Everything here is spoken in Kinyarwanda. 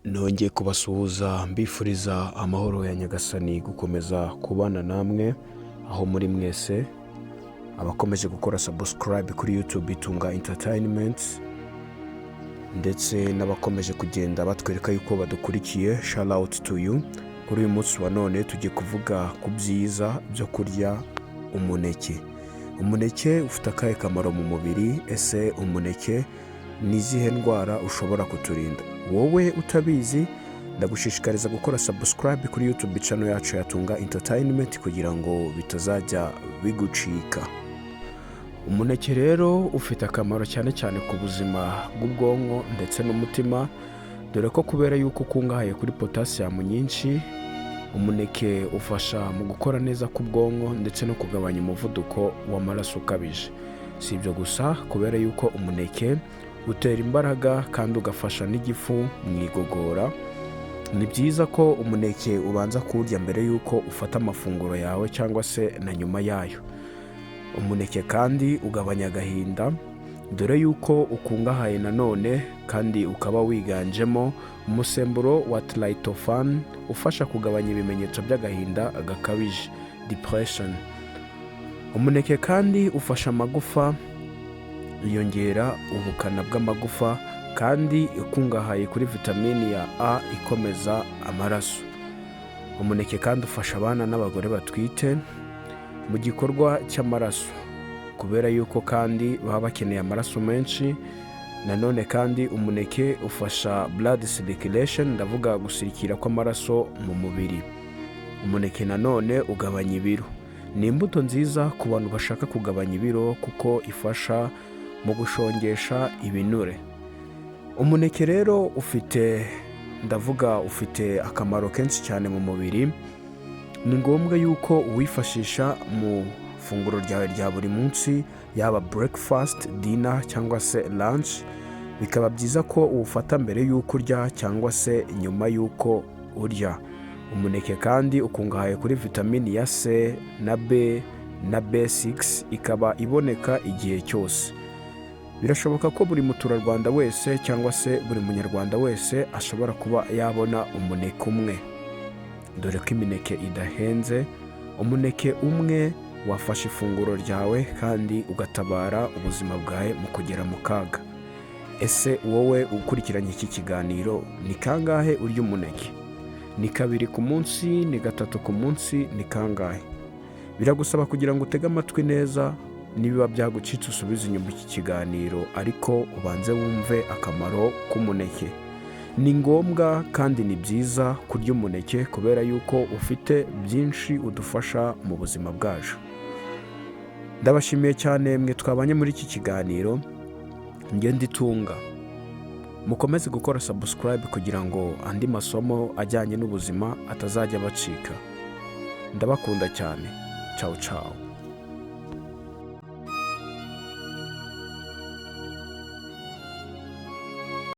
Nongeye kubasuhuza mbifuriza amahoro ya Nyagasani gukomeza kubana namwe aho muri mwese, abakomeje gukora subscribe kuri YouTube Itunga Entertainment ndetse n'abakomeje kugenda batwereka yuko badukurikiye. Shout out to you. Kuri uyu munsi wa none tugiye kuvuga ku byiza byo kurya umuneke. Umuneke ufite akahe kamaro mu mubiri? Ese umuneke ni izihe ndwara ushobora kuturinda? Wowe utabizi, ndagushishikariza gukora subscribe kuri YouTube channel yacu ya Tunga Entertainment kugira ngo bitazajya bigucika. Umuneke rero ufite akamaro cyane cyane ku buzima bw'ubwonko ndetse n'umutima, dore ko kubera yuko ukungahaye kuri potassium nyinshi, umuneke ufasha mu gukora neza k'ubwonko ndetse no kugabanya umuvuduko w'amaraso ukabije. Si ibyo gusa, kubera yuko umuneke utera imbaraga kandi ugafasha n'igifu mu igogora. Ni byiza ko umuneke ubanza kuwurya mbere yuko ufata amafunguro yawe cyangwa se na nyuma yayo. Umuneke kandi ugabanya agahinda, dore yuko ukungahaye nanone kandi ukaba wiganjemo umusemburo wa tryptophan ufasha kugabanya ibimenyetso by'agahinda gakabije, depression. Umuneke kandi ufasha amagufa, yongera ubukana bw'amagufa kandi ukungahaye kuri vitamini ya A ikomeza amaraso. Umuneke kandi ufasha abana n'abagore batwite mu gikorwa cy'amaraso, kubera yuko kandi baba bakeneye amaraso menshi. Nanone kandi umuneke ufasha blood circulation, ndavuga gusirikira kw'amaraso mu mubiri. Umuneke nanone ugabanya ibiro. Ni imbuto nziza ku bantu bashaka kugabanya ibiro kuko ifasha mu gushongesha ibinure. Umuneke rero ufite akamaro kenshi cyane mu mubiri. Ni ngombwa yuko uwifashisha mu funguro ryawe rya buri munsi, yaba breakfast, dinner cyangwa se lunch. Bikaba byiza ko uwufata mbere y'uko urya cyangwa se nyuma y'uko urya. Umuneke kandi ukungahaye kuri vitamini ya C na B na B6, ikaba iboneka igihe cyose. Birashoboka ko buri muturarwanda wese cyangwa se buri munyarwanda wese ashobora kuba yabona umuneke umwe, dore ko imineke idahenze. Umuneke umwe wafasha ifunguro ryawe kandi ugatabara ubuzima bwawe mu kugera mu kaga. Ese wowe ukurikiranye iki kiganiro, ni kangahe urya umuneke? Ni 2 ku munsi? Ni 3 ku munsi? Ni kangahe? Biragusaba kugira ngo utege amatwi neza. Nibiba byagucitse usubize inyuma iki kiganiro, ariko ubanze wumve akamaro k'umuneke. Ni ngombwa kandi ni byiza kurya umuneke kubera yuko ufite byinshi udufasha mu buzima bwacu. Ndabashimiye cyane mwe twabanye muri iki kiganiro. Ngende Itunga. Mukomeze gukora subscribe kugira ngo andi masomo ajyanye n'ubuzima atazajya bacika. Ndabakunda cyane. Ciao ciao.